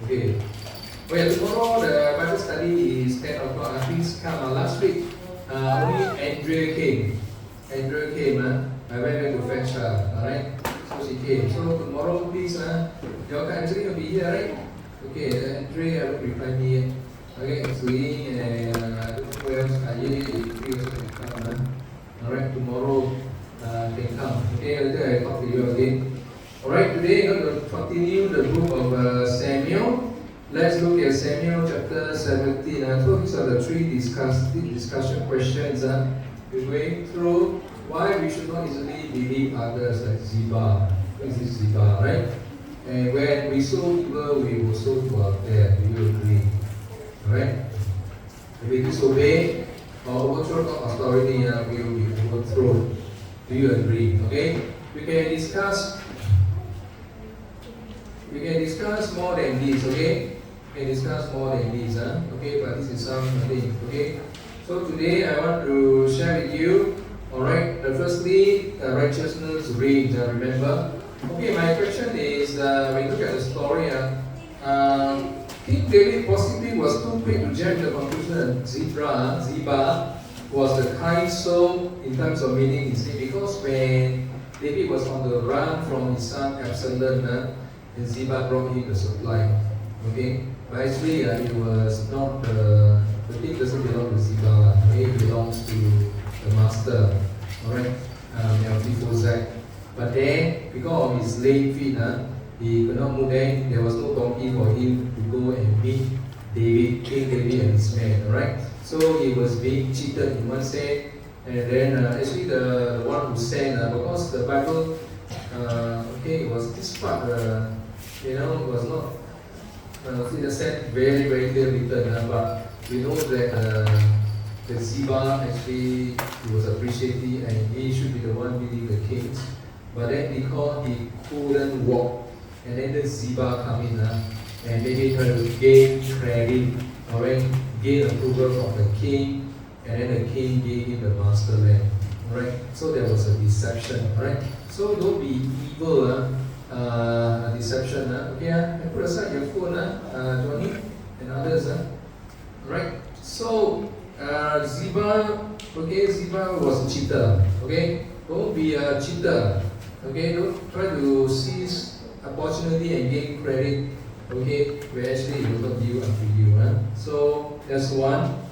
Okay. Well, tomorrow the Bible study is 10 o'clock. Please come. Last week, only Andrea came. Andrea came. I went to fetch her. Alright? So she came. So tomorrow, please, your country will be here, right? Okay, Andrea haven't replied me yet. Okay, Swing and I don't know who else. Aye, if also can come. Alright, tomorrow can come. Okay, later I talk to you again. Alright, today I'm going to continue the book of Samuel. Let's look at Samuel chapter 17. So these are the three discussion questions. We're going through why we should not easily believe others, like Ziba. What is this Ziba, right? And when we sow evil, we will sow to our death. Do you agree? Alright? If we disobey or overthrow authority, we will be overthrown. Do you agree? Okay? We can discuss more than this, okay? We can discuss more than this, okay? But this is something, okay? So today I want to share with you, alright? Firstly, righteousness reigns, remember? Okay, my question is, when you look at the story, King David possibly was too quick to jump to the conclusion that Ziba was the kind soul in terms of meaning, you see, because when David was on the run from his son Absalom, and Ziba brought him the supply. Okay? But actually, it was not the king doesn't belong to Ziba, it belongs to the master. Alright? Melchizedek. But then, because of his lame feet, he could not move then. There was no donkey for him to go and meet David, King David and his men. Alright? So he was being cheated in one sense. And then actually the one who sang, because the Bible, it was this part, was not, in a sense, very, very clear written. But we know that the Ziba actually he was appreciative and he should be the one leading the kings. But then because he couldn't walk, and then the Ziba come in and maybe try to gain credit, alright, gain approval from the king, and then the king gave him the master land. Alright, so there was a deception. Alright, so don't be evil. Deception. Okay, put aside your phone, Johnny and others. Alright, so Ziba, Ziba was a cheater. Okay, don't be a cheater. Okay, don't try to seize opportunity and gain credit. Okay, where actually it will not due unto you. So that's one.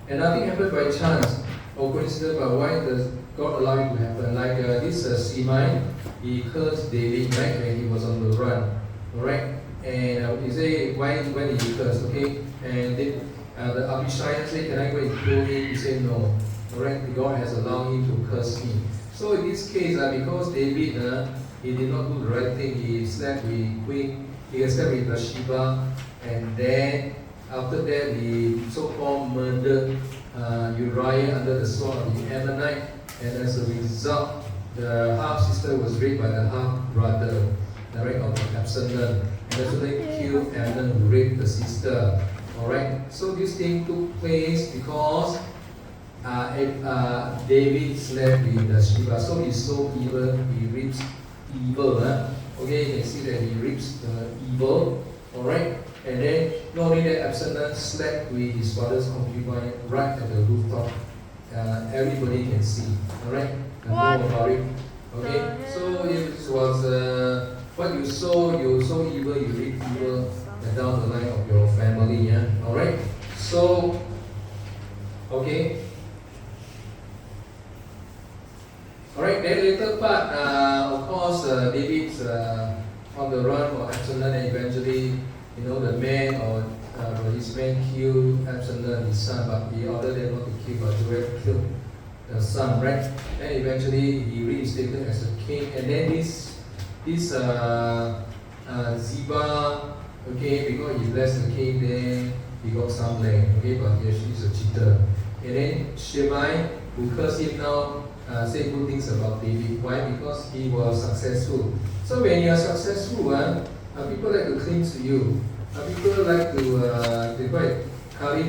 And nothing happened by chance or coincidence, but why does God allow it to happen? Like this Simei, he cursed David right when he was on the run. Alright? And he say, why did he curse? Okay? And then the Abishai said, can I go and kill him? He said no. Alright? God has allowed him to curse him. So in this case, because David, he did not do the right thing, he slept with Queen, he slept with Bathsheba, and then after that he so-called murdered Uriah under the sword of the Ammonite, and as a result, the half-sister was raped by the half-brother, right, of Absalom, and Absalom killed Amnon who raped the sister. Alright, so this thing took place because David slept with Bathsheba, so he's so evil, he reaps evil. Okay, you can see that he reaps the evil. Alright, and then not only that, Absalom slept with his father's concubine right at the rooftop. Everybody can see. Alright, know about it. Okay, so it was what you sow evil, you reap evil down the line of your family. Alright, so okay. Alright, then later part, of course, David's on the run for Absalom, and eventually, the man or his men killed Absalom, his son, but he ordered them not to kill, but to kill the son, right? And eventually, he reinstated as a king, and then this Ziba, okay, because he blessed the king, then he got some land, okay, but he actually is a cheater. And then Shimei, who cursed him now, say good things about David. Why? Because he was successful. So when you are successful, people like to cling to you. People like to they call it curry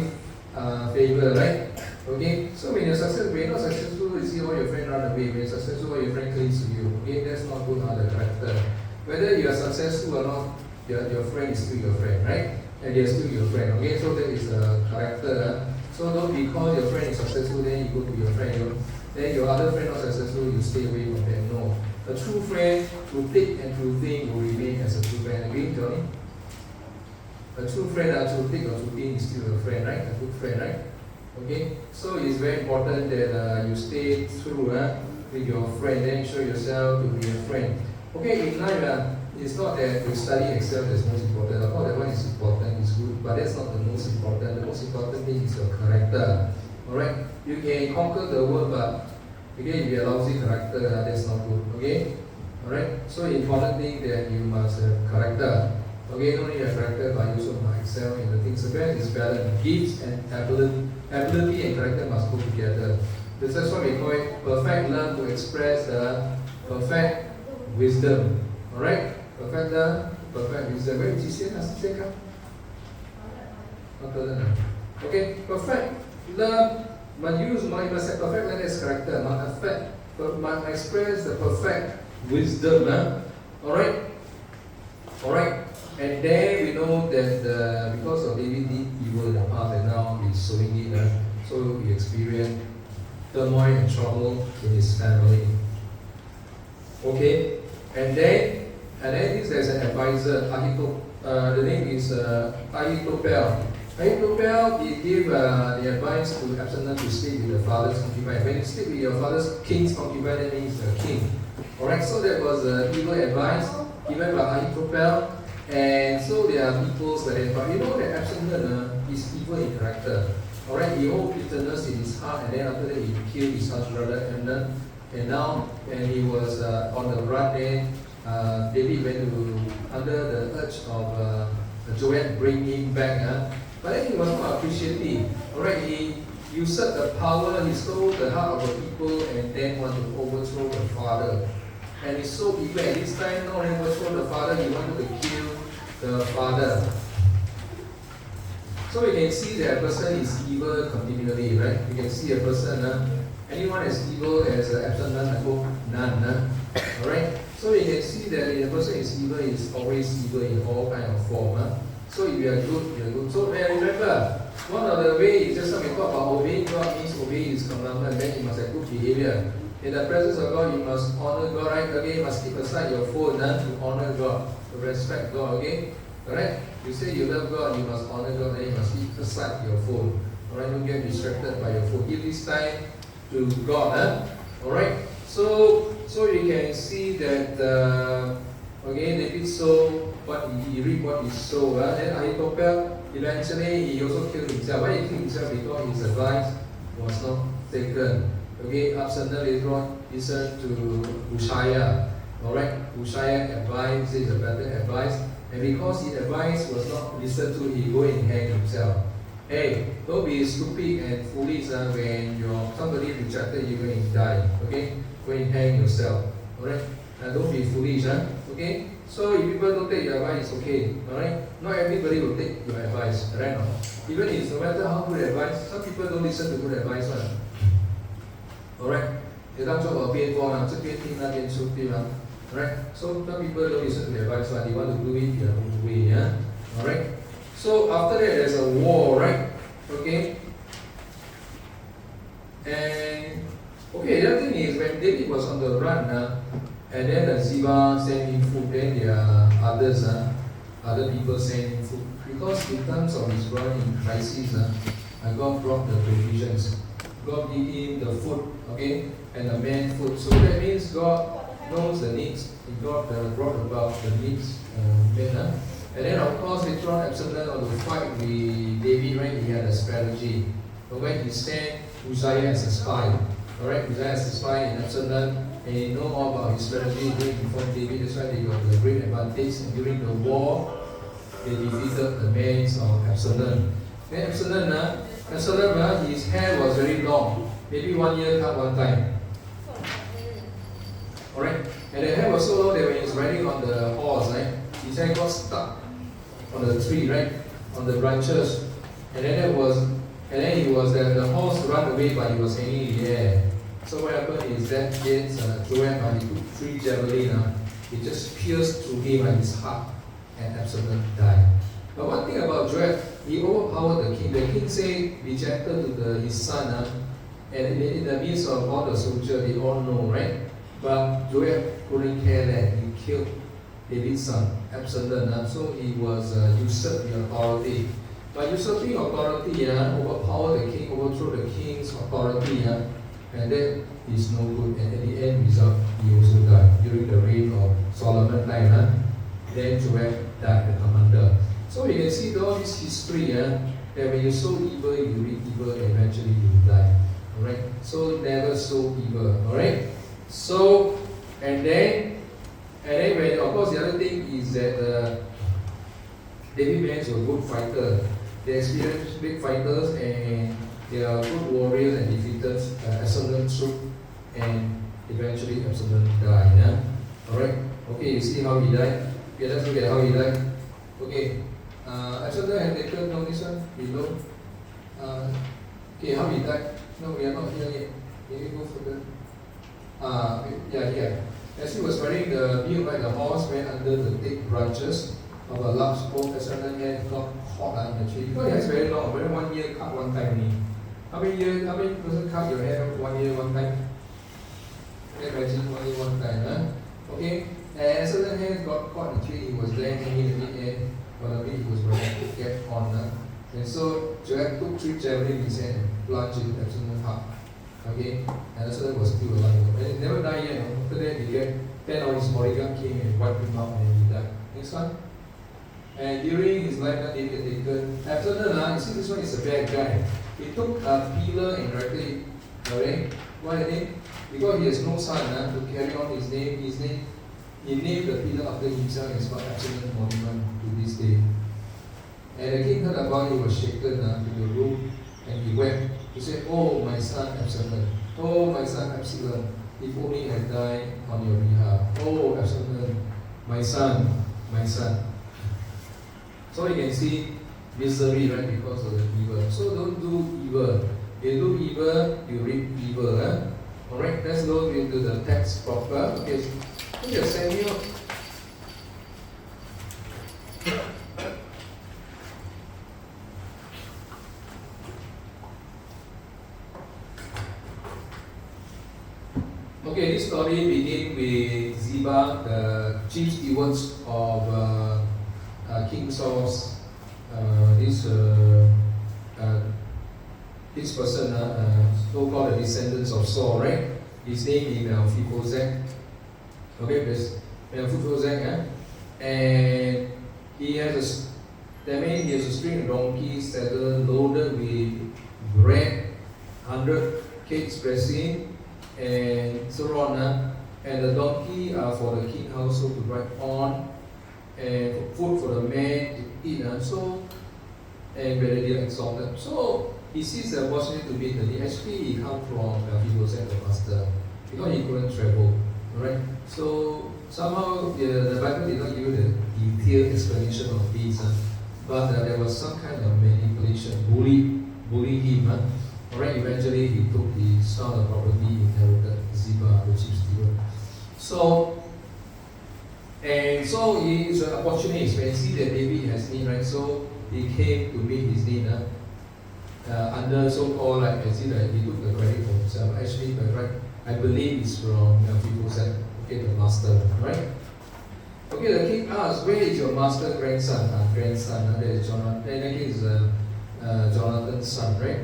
favor, right? Okay. So when you're successful, when you're not successful, you see all your friends run away. When you're successful, all your friends cling to you. Okay, that's not good on the character. Whether you are successful or not, your friend is still your friend, right? And they are still your friend, okay? So that is a character. So don't because your friend is successful, then you go to your friend. Then your other friend not successful, you stay away from them. No. A true friend, through thick and through thin, will remain as a true friend. Agree, Johnny? A true friend, through thick or through thin, is still a friend, right? A good friend, right? Okay? So it's very important that you stay through with your friend, then show yourself to be a friend. Okay, in life, it's not that you study Excel that's most important. Of course, that one is important, it's good, but that's not the most important. The most important thing is your character. Alright? You can conquer the world, but again, if you have a lousy character, that's not good. Okay? Alright? So the important thing that you must have character. Okay, not only have character, but you also must excel in the things. The best is balance. Gifts and ability and character must go together. This is what we call it perfect learn to express the perfect wisdom. Alright? Perfect learn, perfect wisdom. Where is it? Okay, perfect learn, but use my must have perfect learn as character, must express the perfect wisdom. Alright? Alright? And then we know that because of David did evil in the past and now he's sowing it, so he experienced turmoil and trouble in his family. Okay? And then there's an advisor, the name is Ahithophel. Ahithophel, he gave the advice to Absalom to sleep with the father's concubine. When you sleep with your father's king's concubine, that means the king. Alright, so that was evil advice given by Ahithophel. And so there are peoples that but you know that Absalom is evil in character. Alright, he holds bitterness in his heart, and then after that he killed his son's brother Amnon. And now when he was on the run there, David went to under the urge of Joab bring him back. But then he was not appreciative. Alright, he usurped the power, he stole the heart of the people, and then wanted to overthrow the father. And he's so evil at this time, not only overthrow the father, he wanted to kill the father. So we can see that a person is evil continually, right? We can see a person, anyone as evil as Absalom, I hope none. Alright? So we can see that if a person is evil, is always evil in all kind of form. So if you are good, you are good. So remember, one of the ways, just like we talk about obeying God means obeying His commandment, then you must have good behavior. In the presence of God, you must honor God, right? Okay, you must keep aside your phone to honor God, to respect God, okay? Alright? You say you love God, you must honor God, then you must keep aside your phone. Alright, don't get distracted by your phone. Give this time to God, Alright? So you can see that, okay, David sowed what he reaped what he sowed. Then Ahithophel, eventually he also killed himself. Why he killed himself? Because his advice was not taken. Okay, Absalom later on listened to Uzziah. Alright, Uzziah advice is a better advice. And because his advice was not listened to, he go and hang himself. Hey, don't be stupid and foolish when somebody rejected you and die. Okay, go and hang yourself. Alright, don't be foolish. Okay, so if people don't take your advice, it's okay. Alright, not everybody will take your advice. Right? Even if no matter how good advice, some people don't listen to good advice. Alright, 你当作耳边风这边听那边出对吗 Alright, so some people don't listen to the advice, but they want to do it their own way. Alright, so after that there's a war, right? Okay, and okay, the other thing is when David was on the run, and then Ziba sent him food, then there are others, other people sent him food. Because in terms of his run in crisis, God brought the provisions. God gave him the food, okay, and the man food. So that means God knows the needs. God brought about the needs men. And then of course later on Absalom on the fight with David, right? He had a strategy. But when he sent Uzziah as a spy, alright, Uzziah as a spy in Absalom, and he know all about his strategy during before David. That's why they got the great advantage. And during the war, they defeated the men of Absalom. Then Absalom, his hair was very long, maybe 1 year cut one time. Alright, and the hair was so long that when he was riding on the horse, right, his hair got stuck on the tree, right, on the branches, and then the horse ran away, but he was hanging in the air. So what happened is that Joab, he took 3 javelins, it just pierced through him and his heart. and Absalom died. But one thing about Joab, he overpowered the king. The king said, be gentle to his son, and in the midst of all the soldiers, they all know, right? But Joab couldn't care that he killed David's son, Absalom. So he was usurped the authority. But usurping authority, overpower the king, overthrow the king's authority, and that is no good. And at the end result, he also died during the reign of Solomon time. Then Joab died, the commander. So you can see all this history, that when you sow evil, you reap evil, and eventually you die. Alright? So never sow evil. Alright? So, and then when, of course, the other thing is that David men were good fighters. They experienced big fighters, and they are good warriors and defeated Absalom troop, and eventually Absalom died. Yeah? Alright? Okay, you see how he died? Okay, let's look at how he died. Okay, Absalom had taken, no, this one below. Okay, how he died? No, we are not here yet. Can you go further? Yeah, here. As he was wearing the meal, right, the horse went under the thick branches of a large oak. Absalom had got caught in the tree. Because it has very long, very 1 year cut one time only. How many person cut your hair 1 year one time? Imagine 1 year one time, huh? Okay, and Absalom had got caught in the tree. He was there hanging in the air, but a bit he was wearing a cap on. And so Joab took 3 javelins in his hand and plunged into Absalom's heart. Okay, and Absalom was still alive. And he never died yet. After that, he get 10 of his bodyguards came and wiped him out, and he died. Next one. And during his lifetime, David had taken Absalom. You see, this one is a bad guy. He took a pillar and erected it. Alright, why the name? Because he has no son to carry on his name. He named the pillar after himself, and it's called Absalom Monument to this day. And the king heard about it, he was shaken to the room, and he wept. He said, "Oh, my son Absalom, oh, my son Absalom, if only I had died on your behalf. Oh, Absalom, my son, my son." So you can see misery, right, because of the evil. So don't do evil. You do evil, you reap evil. Alright, let's go into the text proper. Okay, look at Samuel. Okay, this story begins with Ziba, the chief stewards of King Saul's. This person, so-called the descendants of Saul, right? His name is Mephibosheth. Okay, this Mephibosheth, and he has he has a string of donkeys saddle loaded with bread, 100 cakes pressing, and so on. And the donkey are for the king household to ride on, and food for the men to eat. And very exalted. So he sees the opportunity to meet the need. Actually, he comes from Mephibosheth, the master, because he couldn't travel. Right? So somehow the Bible did not give you the detailed explanation of this, but there was some kind of manipulation, bully him. Alright, eventually he took the son of property, inherited Ziba, the chief steward. So he is an opportunist when he see that David has need, right? So he came to meet his need under so-called, like as he took the credit for himself. Actually, right, I believe it's from Mephibosheth, okay, the master, right? Okay, the king asked, "Where is your master grandson?" That is Jonathan. And again is Jonathan's son, right?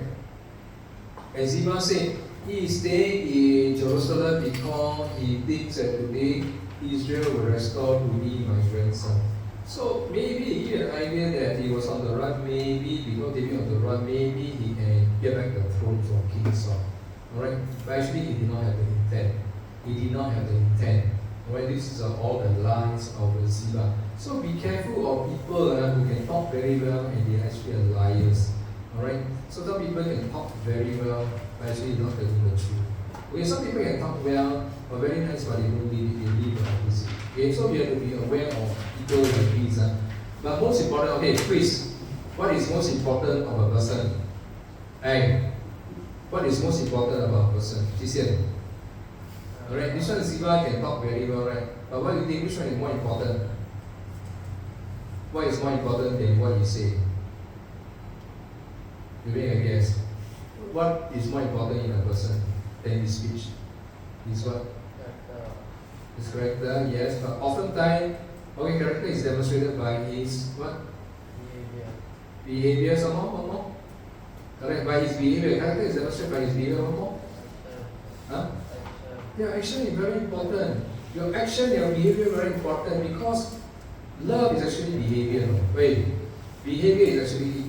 And Ziba said, "He is staying in Jerusalem because he thinks that today Israel will restore to me my grandson." So maybe he had an idea that he was on the run, maybe because David on the run, maybe he can get back the throne from King Saul. Alright? But actually he did not have the intent. He did not have the intent. Alright, this is all the lies of Ziba. So be careful of people who can talk very well and they actually are liars. Alright? So some people can talk very well, but actually not telling the truth. Okay, some people can talk well, but very nice, but they don't live it, they live the opposite. Okay, so we have to be aware of people like these. But most important, okay, quiz. What is most important of a person? Hey, what is most important about a person? Jisian. Alright, this one Ziba can talk very well, right? But what do you think? Which one is more important? What is more important than what you say? You make a guess. What is more important in a person than his speech? His what? His character, yes, but oftentimes, okay, character is demonstrated by his what? Behavior, some more, one more. Correct, by his behavior. Character is demonstrated by his behavior, one more. Huh? Yeah, action is very important. Your action, your behavior is very important because love is actually behavior. No? Wait, behavior is actually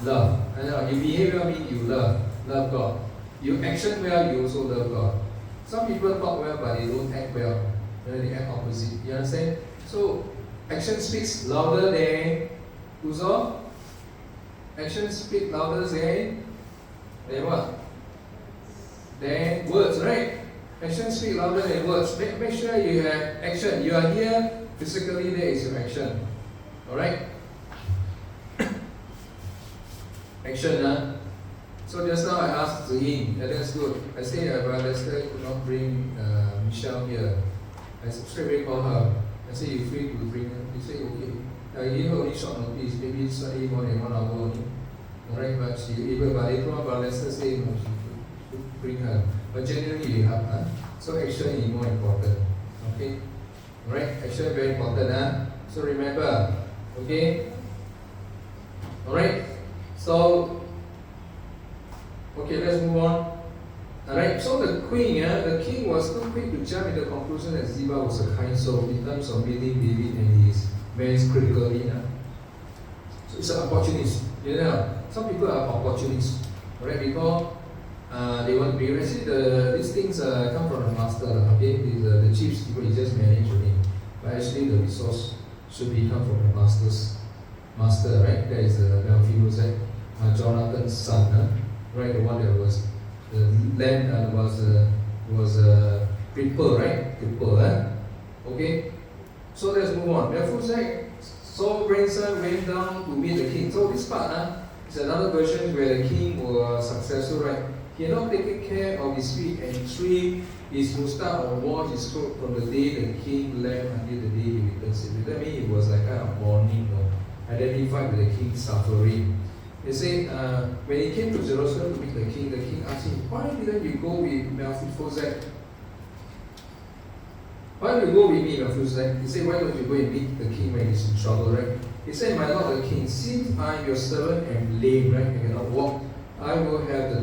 love. Your behavior means you love God. You action well, you also love God. Some people talk well, but they don't act well. They act opposite. You understand? So, action speaks louder than who's all? Action speaks louder than what? Than words, right? Action speaks louder than words. Make sure you have action. You are here, physically there is your action. Alright? Action, huh? So just now I asked him, and that's good. I say, Brother Lester could not bring Michelle here. I straight away call her. I say, you free to bring her? He said, okay. I gave her only short notice, maybe slightly more than 1 hour only. Alright, but she able, but later on, Brother Lester said, no, she could bring her. But generally, you have, huh? So action is more important. Okay? Alright, action is very important, huh? So remember, okay? Alright? So, okay, let's move on. Alright, so the queen, the king was too quick to jump to the conclusion that Ziba was a kind soul in terms of meeting David and his man's critical need. So it's an opportunist. You know, some people are opportunists, alright, because they want to be. Actually, these things come from the master. Okay, the chiefs people is just manage only, but actually the resource should be come from the master, right? That is Melchizedek, Jonathan's son, right? The one that was the land was cripple, right? Cripple, okay. So let's move on. Melchizedek, Saul's grandson, went down to meet the king. So this part is another version where the king was successful, right? He had not taken care of his feet and trimmed his mustache or washed his throat from the day the king left until the day he returned safely. That means it was like kind of mourning, identified with the king's suffering. They say when he came to Jerusalem to meet the king asked him, why didn't you go with Melchizedek? Why don't you go with me, Melchizedek? He said, why don't you go and meet the king when he's in trouble, right? He said, my lord the king, since I am your servant and lame, right, I cannot walk, I will have the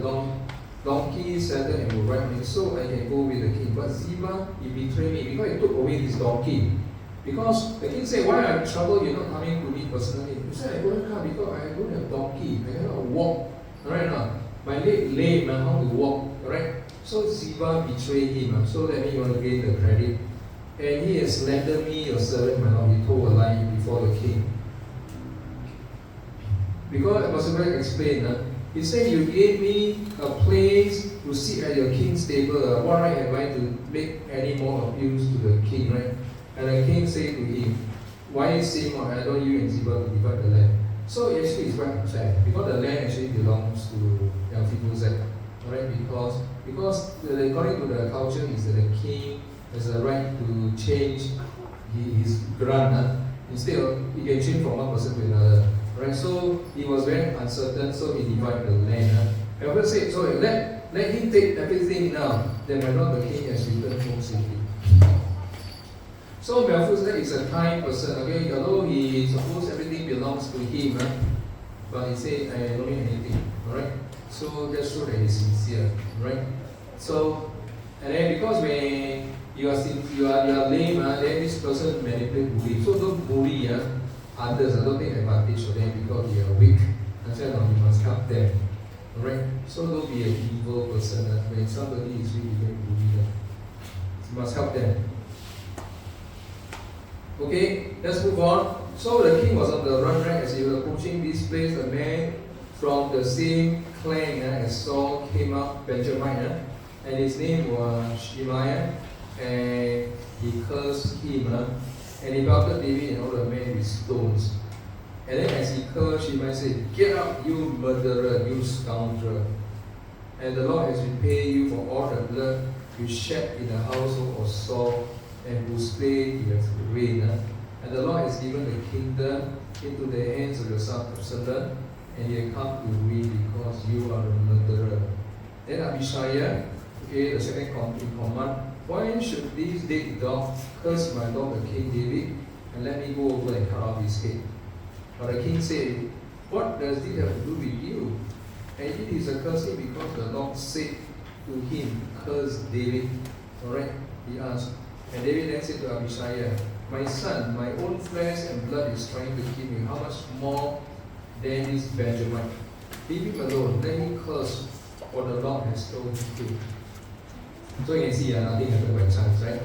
donkey saddled and will ride me, so I can go with the king. But Ziba, he betrayed me because he took away his donkey. Because the king said, why are you in trouble? You're not coming to me personally. He said, I couldn't come because I don't have donkey. I cannot walk. Alright now. My leg lame, how to walk. Alright? So Ziba betrayed him. So that means you want to gain the credit. And he has slandered me, your servant, my lord. He told a lie before the king. Because Apostle explained, he said, you gave me a place to sit at your king's table. What right have I to make any more appeals to the king, right? And the king said to him, why say more? I don't you and Ziba to divide the land. So actually it's quite unfair because the land actually belongs to Melchizedek. Alright, because according to the culture is that the king has a right to change his grant. Instead of he can change from one person to another. Right? So he was very uncertain, so he divided the land. However said, so let him take everything now, then my lord the king has returned home safely. So Melchizedek is a kind person, okay? Although he suppose everything belongs to him, but he said, I don't need anything, alright? So that shows that he's sincere, right? So, and then because when you are lame, then this person manipulate bully. So don't bully others, don't take advantage of them because you are weak. That's why you must help them, alright? So don't be an evil person. When somebody is weak, you can bully them. You must help them. Okay, let's move on. So the king was on the run, right? As he was approaching this place, a man from the same clan as Saul came up, Benjamin, and his name was Shemaiah, and he cursed him, and he pelted David and all the men with stones. And then as he cursed, Shemaiah said, get up, you murderer, you scoundrel. And the Lord has repaid you for all the blood you shed in the household of Saul, and whose slain you have reigned. And the Lord has given the king kingdom into the hands of your son Absalom, and he had come to me because you are a murderer. Then Abishai, okay, the second in command, why should these dead dogs curse my lord the king David, and let me go over and cut off his head? But the king said, what does this have to do with you? And it is a cursing because the Lord said to him, curse David. Alright, he asked. And David then said to Abishai, my son, my own flesh and blood is trying to kill me. How much more than this Benjamin? Leave him alone, let him curse, for the Lord has told him to. So you can see, nothing happened by chance, right?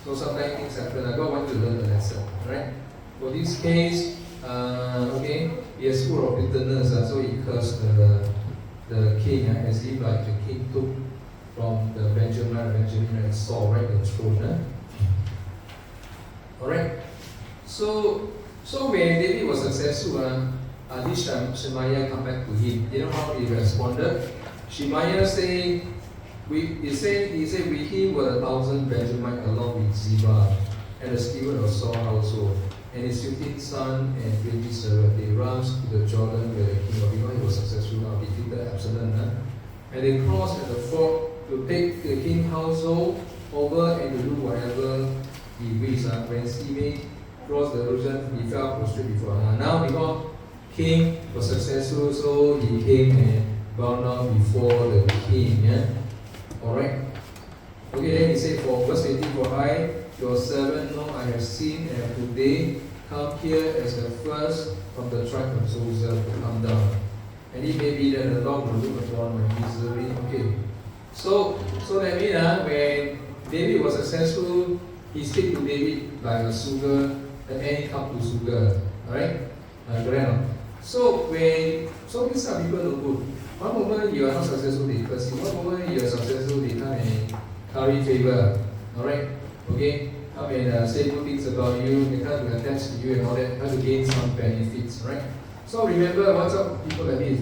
So sometimes things happen. God wants to learn a lesson, right? For this case, okay, he is full of bitterness, so he cursed the king, as if like the king took from the Benjamin and Saul, right, the throne. Alright? So when David was successful, this Shemaiah come back to him. You know how he responded? Shemaiah said, he said, with him were 1,000 Benjamites along with Ziba and the steward of Saul's household, and his 15 sons and 20 servants. They rushed to the Jordan where the king of Israel was successful now, defeated Absalom. And they crossed at the ford to take the king's household over and to do whatever he wished. When Shimei crossed the ocean, he fell prostrate before her. Now because king was successful, so he came and bowed down before the king. Alright? Okay, then he said, for verse 18, for I, your servant, know I have sinned, and have today come here as the first from the tribe of Joseph to come down. And it may be that the Lord will look upon my misery. Okay. So that means when David was successful, he stayed to David like a sugar, and then he come to sugar. Alright? Correct? So these are people no good. One moment you are not successful, they curse you. One moment you are successful, they come and curry favor. Alright? Okay? Come and say good things about you, they come to attach to you and all that, try to gain some benefits. Right? So remember, what's up with people like this?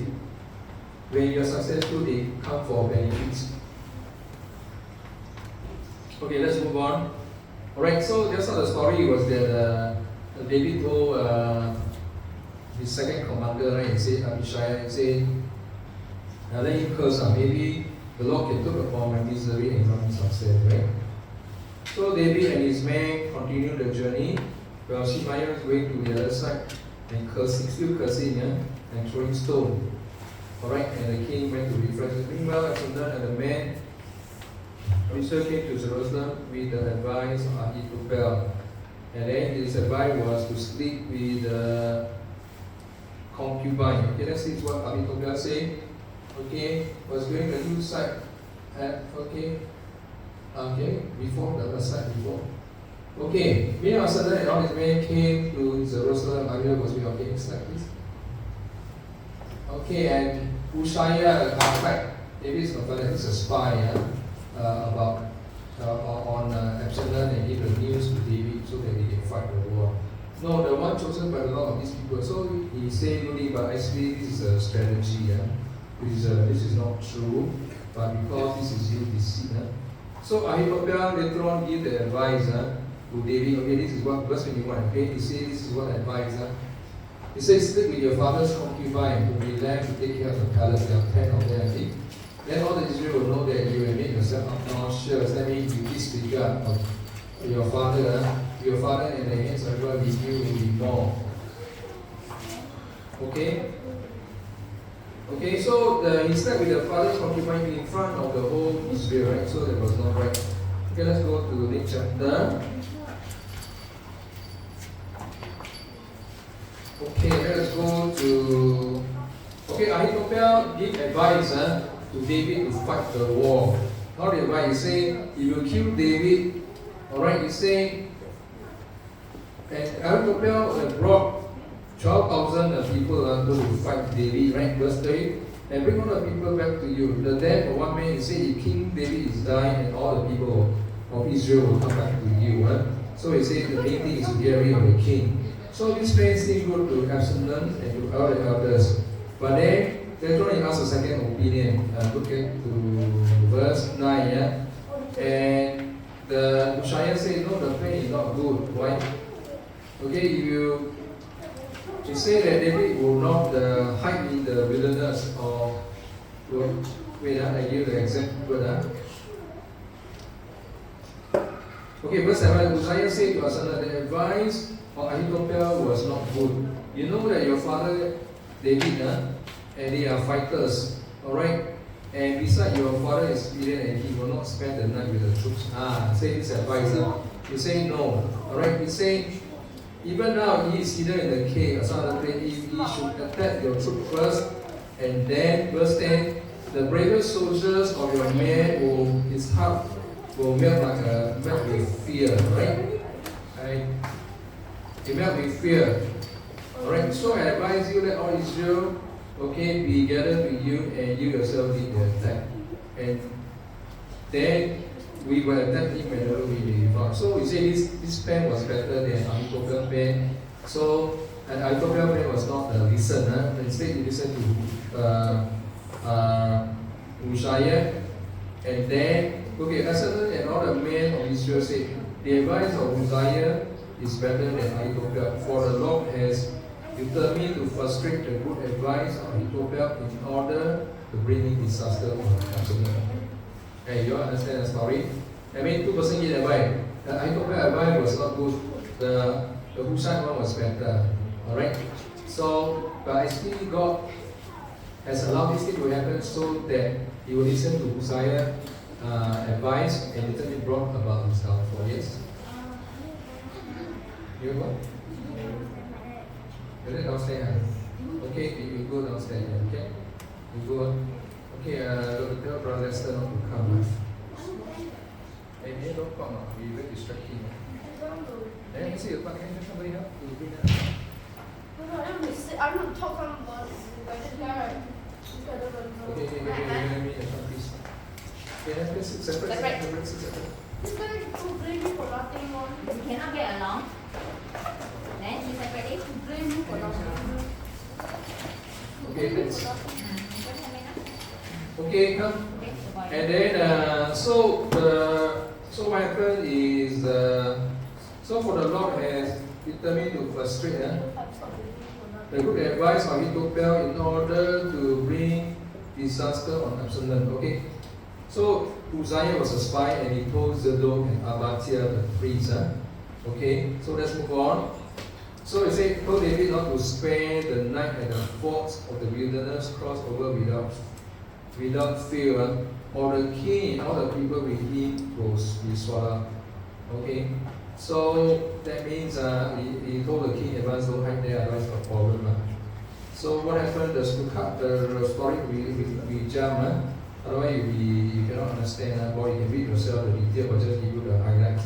When you are successful, they come for benefits. Okay, let's move on. Alright, so just the story was that David told his second commander, right, he said, Abishai, he said, let him curse, maybe the Lord can look upon my misery and grant me success, right? So David and his men continued the journey, while Shemaiah was going to the other side and cursing, still cursing, and throwing stone. Alright, and the king went to refresh. Meanwhile, Absalom and the men also came to Jerusalem with the advice of Ahithophel. And then his advice was to sleep with the concubine. Okay, let's see what Ahithophel said. Okay, was going to new side. Before the other side before. Okay, meanwhile, Absalom and all his men came to Jerusalem. Ahithophel was with, okay, next slide please. Okay, and Uzziah, David's confidant, is a spy about on Absalom, and give the news to David so that they can fight the war. No, the one chosen by the Lord of these people. So he said really, but actually this is a strategy. This is not true, but because this is you deceit. So Ahithophel later on give the advice to David. Okay, this is what verse 21. Okay, he says this is what advice. He says, sleep with your father's concubine, who will be left to take care of the palace. There are 10 of them. Then all the Israel will know that you have made yourself obnoxious. That means you disregard of your father. Your father and the hands of God with you will be more. Okay? Okay, so he slept with the father's concubine in front of the whole Israel, right? So that was not right. Okay, let's go to the next chapter. Okay, let's go to... Okay, Ahithophel give advice to David to fight the war. How the advice? He say, he will kill David. Alright, he say, and Ahithophel brought 12,000 people to fight David, right? Verse 3. And bring all the people back to you. The death of one man, he said, if King David is dying, and all the people of Israel will come back to you. So he said, the main thing is to get rid of the king. So this man still go to Absalom and to all the elders. But then, later on he asked a second opinion. Look at to verse 9. And the Uzziah said, no, the plan is not good. Why? Okay, if you It says that David will not hide in the wilderness or wait, I give the exact word. Okay, verse 7, Uzziah said to Absalom, the advice of Ahithophel was not good. You know that your father David, and they are fighters, alright? And besides, your father is experienced and he will not spend the night with the troops. Say this advice. You say no, alright? You say, even now he is hidden in the cave. If he should attack your troop first, and then, verse 10, the bravest soldiers of your men will, his heart will melt like melt with fear, right? It melt with fear. Alright, so I advise you that all Israel, okay, be gathered with you and you yourself lead the attack. And then we will attack him whenever we be found. So we say this plan was better than Ahithophel's plan. So, and Ahithophel's plan was not listen. Instead, he listened to Uzziah. And then, okay, Absalom and all the men of Israel said, the advice of Uzziah is better than Ahithophel, for the Lord has determined to frustrate the good advice of Ahithophel in order to bring in disaster on Absalom. Okay, you all understand the story? I mean, two persons get advice. The Ahithophel advice was not good. The Hushai one was better. Alright? So, but actually God has allowed this thing to happen so that he will listen to Uzziah's advice and literally brought about his downfall. Yes? You go? You're downstairs. Okay, you go downstairs. Okay? You go. Okay, tell Brother Lester not to come. Hey, don't come. We will distract him. Then you see, can somebody help to bring that? I'm not talking about it. Okay, let me please. Okay, let's separate. This guy to blame me for nothing on. You cannot get along. Then you separate it. Blame me for nothing. Okay, let's. Okay, come. And then, so what happened is, so for the Lord has determined to frustrate the good advice of Ahithophel in order to bring disaster on Absalom. Okay, so Uzziah was a spy and he told Zadok and Abiathar the priest. Okay, so let's move on. So he said, told David not to spend the night at the forts of the wilderness, cross over without fear, or the king and all the people with him will be swallowed. Okay, so that means he told the king advance, don't hide there, otherwise got problem. So what happened? The story we jump. Otherwise you cannot understand. Boy, you can read yourself the detail, but just give you the highlights.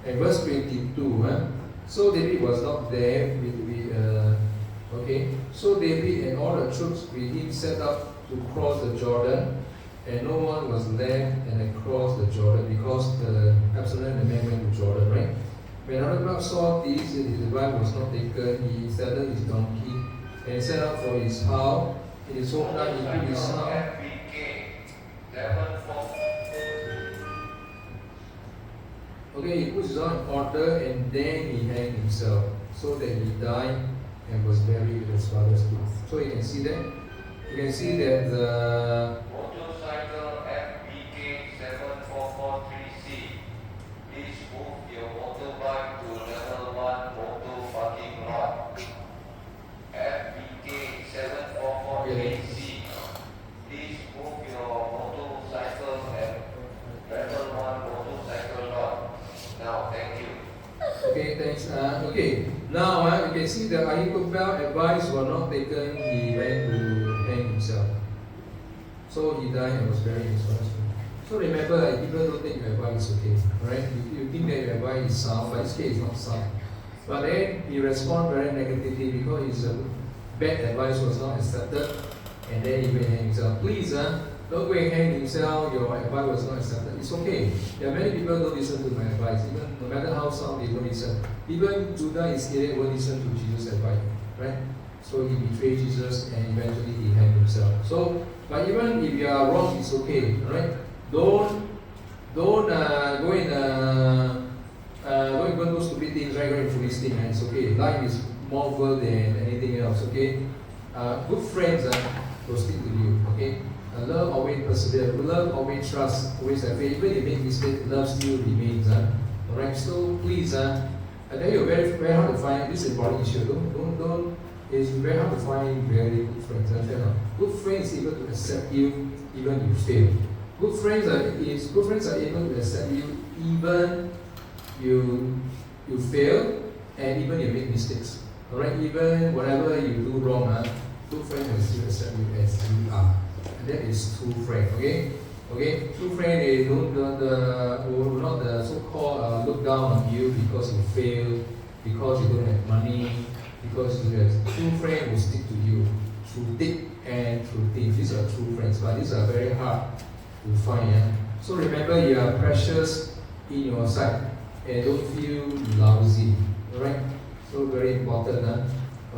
And verse 22. So David was not there. Okay. So David and all the troops with him set up to cross the Jordan, and no one was left and they crossed the Jordan because the Absalom and the men went to Jordan, right? When Ahithophel saw this, his advice was not taken. He saddled his donkey and set out for his house in his homeland. He took his son. Okay, he put his son in order and then he hanged himself so that he died and was buried with his father's grave. So you can see that. You can see that the motorcycle FBK 7443C. Please move your motorbike to level 1 motor parking lot. FBK 7443C. Please move your motorcycle at level 1 motorcycle lot. Now, thank you. okay, thanks. Okay, now you can see that Ahithophel advice was not taken. He went to hang himself. So he died and was buried in his father's grave. So remember, like, people don't take your advice, okay, right? You think that your advice is sound, but this case is not sound. But then he responded very negatively because his bad advice was not accepted, and then he went and hang himself. Please, don't go and hang himself. Your advice was not accepted. It's okay. There are many people who don't listen to my advice. Even no matter how sound, they don't listen. Even Judah Iscariot won't listen to Jesus' advice, right? So he betrayed Jesus and eventually he hanged himself. So, but even if you are wrong, it's okay, right? Don't go and do stupid things, right? Go and foolish things, and it's okay. Life is more worth than anything else, okay? Good friends will stick to you, okay? Love always persevere, love always trust, always have faith. Even if you make mistakes, love still remains. Alright, so please, I tell you, very, very hard to find, this is important issue, don't, it's very hard to find very good friends. Good friends able to accept you even you fail. Good friends are able to accept you even you fail and even you make mistakes. Alright, even whatever you do wrong, good friends will still accept you as you are. And that is true friend, okay? Okay, true friend is will not the so-called look down on you because you fail, because you don't have money, because you have true friend will stick to you through thick and through thin. These are true friends, but these are very hard to find. So remember, you are precious in your sight and don't feel lousy. Alright? So very important.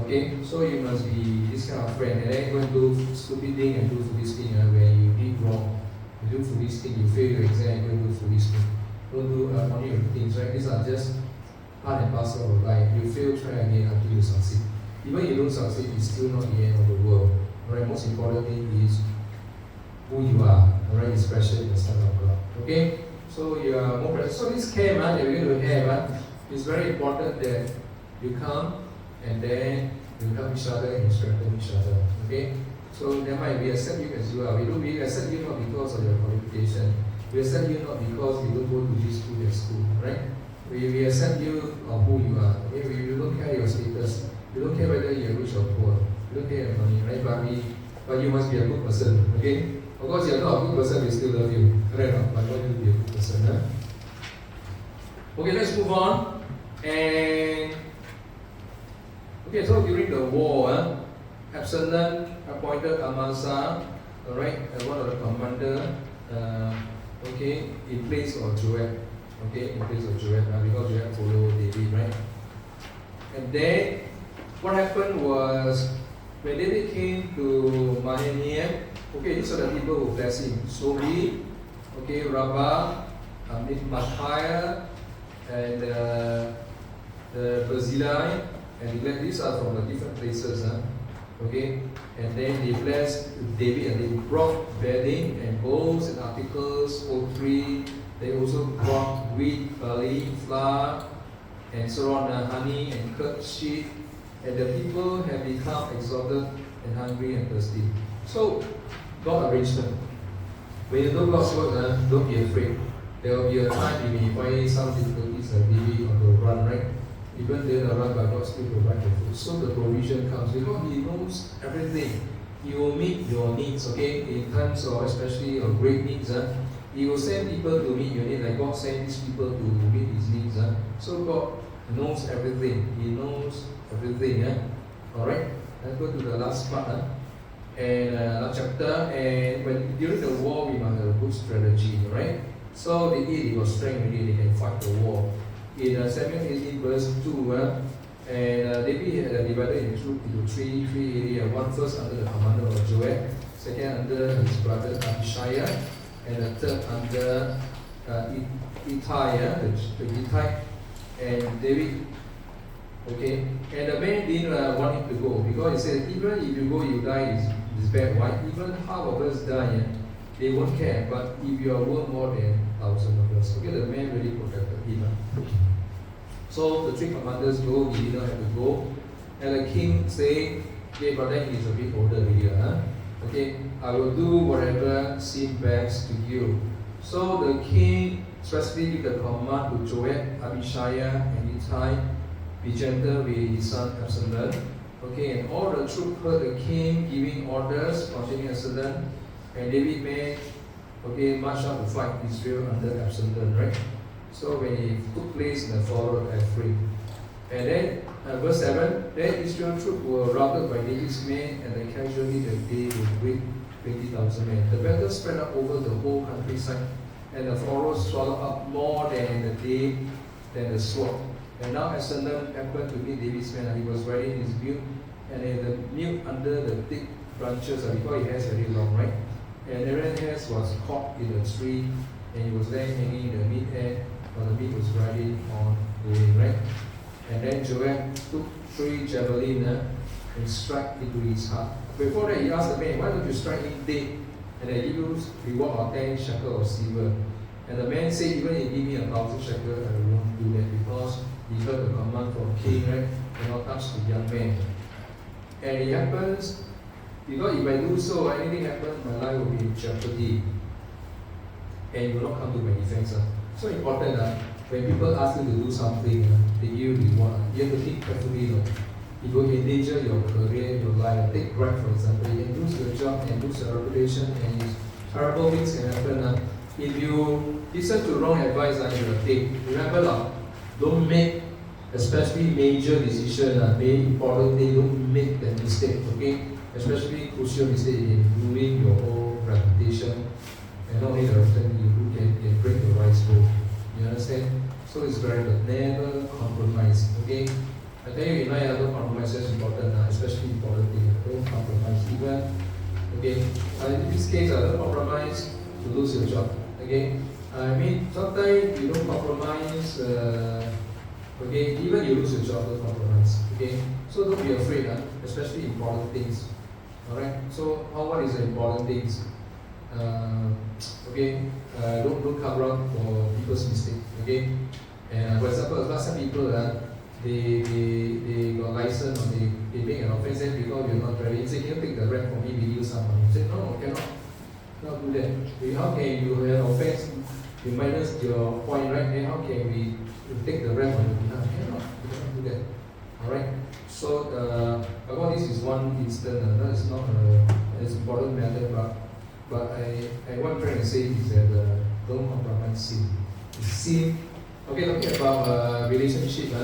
Okay? So you must be this kind of friend. And then go and do stupid thing and do foolish thing where you did wrong. You do foolish thing, you fail your exam, you go and do foolish thing. Don't do only things, right? These are just part and parcel of life. You fail, try again until you succeed. Even if you don't succeed, it's still not the end of the world. Alright, most important thing is who you are. Alright, it's precious in the sight of God. Okay? So you are more precious. So this camp that we're going to have, it's very important that you come and then you help each other and strengthen each other. Okay? So there might we accept you as you are. We accept you not because of your qualification. We accept you not because you don't go to this school, that school. Right? We accept you of who you are. Okay? We don't care your status. We don't care whether you're rich or poor. We don't care your money, right? But you must be a good person. Okay? Of course, you're not a good person, we still love you. Right? But why you be a good person? Huh? Okay, let's move on. And okay, so during the war, Absalom appointed Amasa, alright, one of the commander, okay, in place of Joab. Okay, in place of Joab, because Joab followed David, right? And then what happened was when David came to Mahanaim, okay, these are the people who blessed him. Sobi, okay, Rabbah, Mathiah, and the Barzillai, and these are from the different places. Okay, and then they blessed David and they brought bedding and bowls and articles, poultry. They also brought wheat, barley, flour, and so on, honey and curd, sheep. And the people have become exhausted and hungry and thirsty. So God arranged them. When you do God's work, don't be afraid. There will be a time you may find some difficulties like David on the run, right? Even then the run, but God still provides the food. So the provision comes because He knows everything. He will meet your needs, okay? In times of especially of great needs, He will send people to meet your needs, like God sent these people to meet His needs. So God knows everything. He knows everything. Alright? Let's go to the last part. And last chapter. And when during the war, we must have a good strategy, right? So they eat, it was strength really, they can fight the war. In Samuel 18 verse 2, and David had divided into three areas. One first under the commander of Joab, second under his brother Abishai, and the third under Ittai, the Gittite, and David. Okay, and the man didn't want him to go because he said, even if you go, you die, is bad. Why? Even half of us die, they won't care. But if you are worth more than 1,000 of us, okay, the man really protected him. So the three commanders go, he didn't have to go. And the king said, okay, but then he's a bit older here. Okay, I will do whatever seems best to you. So the king specifically gave the command to Joab, Abishai, and Ittai, be gentle with his son Absalom. Okay, and all the troops heard the king giving orders concerning Absalom, and David made march out to fight Israel under Absalom, right? So when it took place in the fall of Ephraim. And then verse 7, then Israel troops were routed by David's men, and the casualty that day was great 20,000 men. The battle spread out over the whole countryside, and the Pharaoh swallowed up more than the sword. And now Absalom happened to meet David's man, and he was riding his mule, and the mule under the thick branches, because he has very long, right? And Aaron's hair was caught in a tree, and he was there hanging in the mid-air, while the meat was riding on going, right? And then Joab took three javelin and strike into his heart. Before that, he asked the man, why don't you strike him dead? And I give you reward of 10 shekels of silver. And the man said, even if you give me 1,000 shekels, I won't do that because he heard the command from king, right? Cannot touch the young man. And it happens, because if I do so, anything happens, my life will be in jeopardy. And you will not come to my defense. So important, when people ask you to do something, they give you reward. You have to think carefully. It will endanger your career, your life. Take Grab, for example. You can lose your job and lose your reputation, and terrible things can happen. If you listen to wrong advice, you will take. Remember, don't make, especially major decision, very important thing, don't make that mistake, okay? Especially crucial mistake in ruining your whole reputation. And not only the reputation, you can break the rights bowl. You understand? So it's very good. Never compromise, okay? I tell you, in life, don't compromise is important, especially important thing. Don't compromise even. Okay? In this case, don't compromise to lose your job. Okay? I mean, sometimes you don't compromise, okay? Even you lose your job, don't compromise. Okay? So don't be afraid, especially important things. Alright? So, what is the important things? Okay? Don't cover up for people's mistake. Okay? And for example, last time people, they got license or they make an offense, and because you're not driving, they say, can you take the rep for me, we use someone. You say, no, cannot do that. How can you have an offense, you minus your point, right? Then how can we take the rep on your behalf? You cannot do that. Alright? So, about this is one instance, that is not an important matter, but what I'm trying to say is that don't compromise sin. Sin, okay, talking about relationship,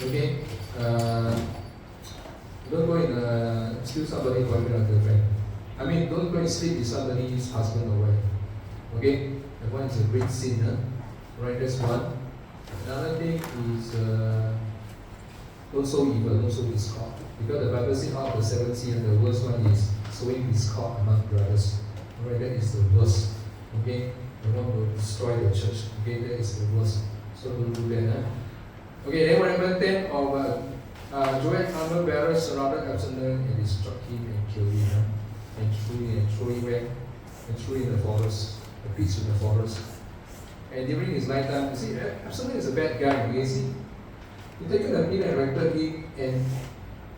okay, don't go and steal somebody's boyfriend or girlfriend. I mean, don't go and sleep with somebody's husband or wife. Okay, that one is a great sin, right? That's one. Another thing is don't sow evil, don't sow discord. Because the Bible says out of the 7 sins, the worst one is sowing discord among brothers. Alright, that is the worst. Okay, the one will destroy the church. Okay, that is the worst. So don't do that. Okay, then what happened? 10 of Joab's armor bearers surrounded Absalom and they struck him and killed him. And threw him where? And threw him in the forest, the pits in the forest. And during his lifetime, you see, Absalom is a bad guy. You see, he taken a pin and erected him, and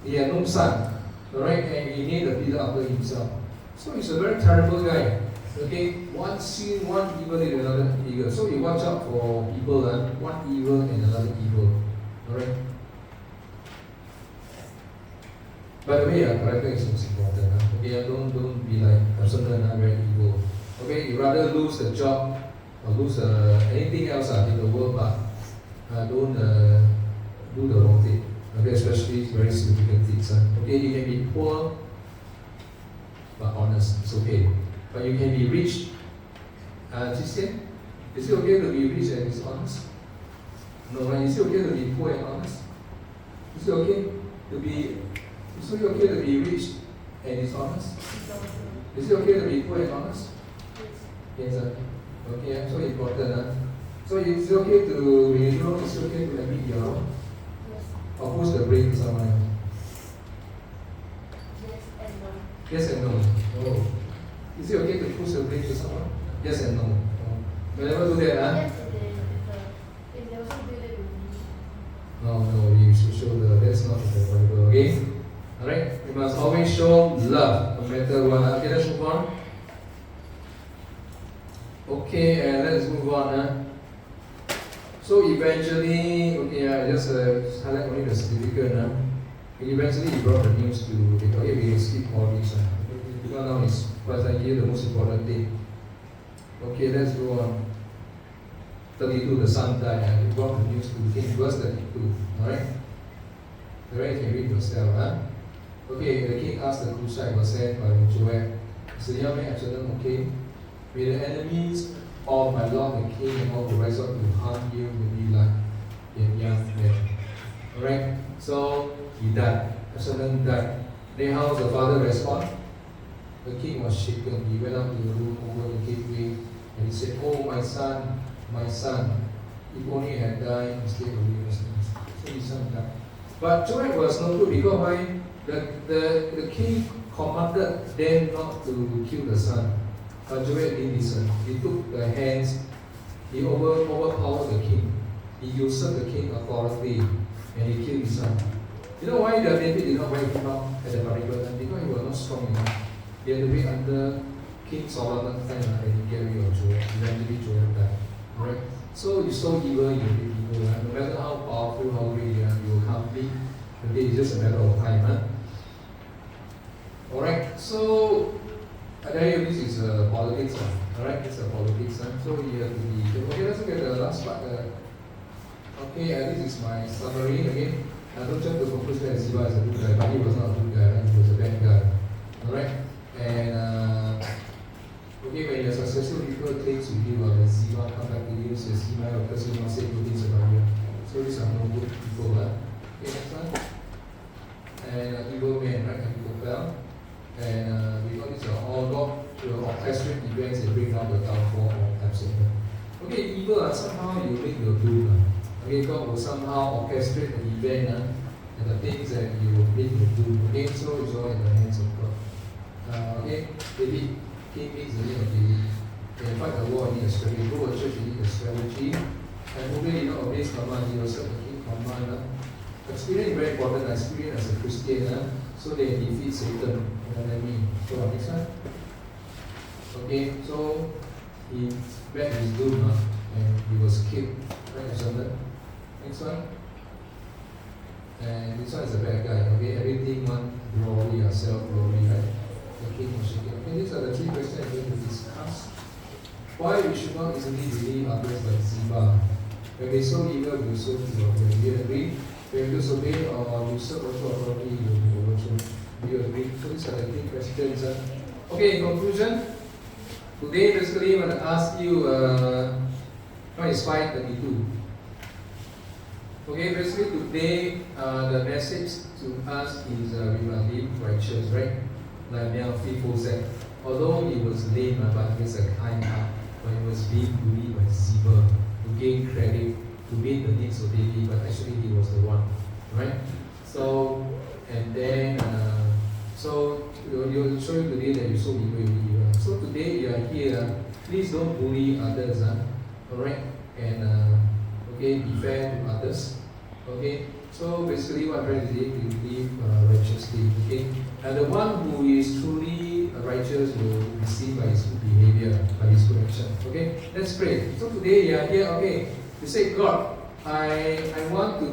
he had no son. Alright, and he named the pillar after himself. So he's a very terrible guy. Okay, one sin, one evil and another evil. So you watch out for people, one evil and another evil. Alright? By the way, character is most important. Okay, don't be like Absalom, very evil. Okay, you rather lose the job or lose anything else in the world, but don't do the wrong thing. Okay, especially very significant things. Okay, you can be poor but honest. It's okay. But you can be rich. Christian, is it okay to be rich and dishonest? No, right? Is it okay to be poor and honest? Is it okay to be rich and dishonest? Is it okay to be poor and honest? Yes, sir. Okay, so important. So it's okay to be wrong, it's okay to admit you're wrong. Or push the blame to someone else. Yes and no. Oh. Is it okay to push the blame to someone? Yes and no. Oh. Never do that, Yes, if they also do that with me. No, you should show that's not in the Bible, okay? Alright? You must always show love, no matter what. Okay, let's move on. Okay, let's move on. So eventually, okay, I just highlight only the significant. Eventually, he brought the news to the okay, we skip all this. Because now is first I give the most important thing. Okay, let's go on. 32, the son died. He brought the news to the king. Verse 32. Alright? The rest you can read yourself. Okay, the king asked the crusade was sent by Joab. So the young man Absalom, okay, may the enemies of my lord the king and all who rise up to harm you will be like a young man. Alright? So he died. Absalom died. Then how the father respond? The king was shaken. He went up to the room over the gateway and he said, oh my son, if only I had died instead of you. So his son died. But Joab was no good because why? The king commanded them not to kill the son. But Joab didn't listen. He took the hands, he overpowered the king. He usurped the king's authority and he killed his son. You know why the David did not wipe him out at the particular time? Because he was not strong enough. He had to wait under King Solomon's time and he get rid of Joab. Eventually Joab died. Alright? So you sow evil, you reap evil. No matter how powerful, how great you are, you will come be. Okay, it's just a matter of time. Alright, so I tell you, this is politics. Alright, it's a politics. So you have to be. Okay, let's look at the last part. Okay, this is my summary. Okay, I don't jump to the conclusion that Ziba is a good guy, but he was not a good guy, right? He was a bad guy. Alright, and okay, when you're successful, people claims with you that Ziba come back to you, says Ziba, because you not say good things about you. So these are no good people. Okay, next one. And evil man, right? People. And because these are all God will orchestrate events and bring down the downfall of Absalom. Okay, evil somehow you make your doom. Okay, God will somehow orchestrate the event and the things that you will make your doom. Okay, so it's all in the hands of God. Okay, David, king needs the name of David. They fight the war, you need a strategy. Go to church, you need a strategy. And Obey did not obey his command, he was the king command. Experience is very important. Experience as a Christian, so they defeat Satan. So next one. Okay, so he met his doom and he was killed. Right, Alexander? Next one. And this one is a bad guy. Okay, everything one glory or self-glory, right? The king was shaken. Okay, these are the three questions I'm going to discuss. Why we should not easily believe others like Ziba. When they sow evil, we sow evil. When we agree, when we disobey or usurp also authority, you will be overthrown. Do you agree? So these are the three questions. Okay, in conclusion, today basically I want to ask you what is 532? Okay, basically today the message to us is we must live righteous, right? Like Melfi said, although he was lame, but he has a kind heart. When he was being bullied by Ziba to gain credit, to meet the needs of David, but actually he was the one, right? So, and then, so you'll show you today that you so evil. So today you are here, please don't bully others, alright? And, okay, be fair to others, okay? So basically what I'm trying to say, we live righteously, okay? And the one who is truly righteous will be seen by his good behavior, by his good action, okay? Let's pray. So today you are here, okay? You say, God, I want to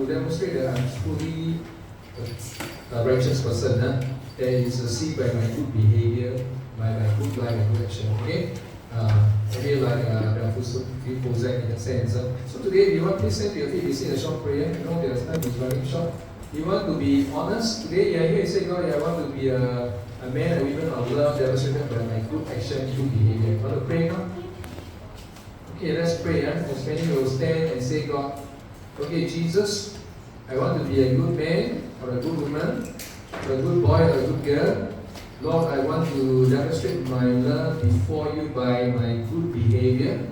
demonstrate that I'm truly a righteous person, that is seen by my good behavior, by my good life and good action, okay? Maybe like few possess in a sense. So today, you want to listen to your feet, you say a short prayer, you know there's time is running short. You want to be honest. Today, you are here, you say, God, I want to be a man or woman of love demonstrated by my good action, good behavior. Want to pray now? Okay, let's pray. As many will stand and say, God, okay, Jesus, I want to be a good man or a good woman, or a good boy or a good girl. Lord, I want to demonstrate my love before you by my good behavior,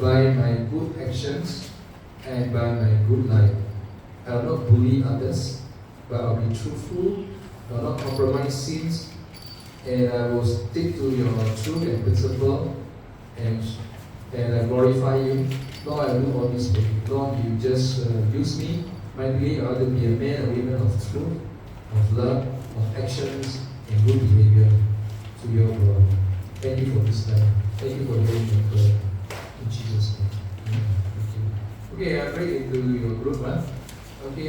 by my good actions, and by my good life. I will not bully others, but I will be truthful, I will not compromise sins, and I will stick to your truth and principle, and I glorify you. Lord, I do all this for you. Lord, you just use me mightily. I want to be a man or woman of truth, of love, of actions, and good behavior to your glory. Thank you for this time. Thank you for hearing your prayer. In Jesus' name. Amen. Thank you. Okay, I pray into your group. Okay,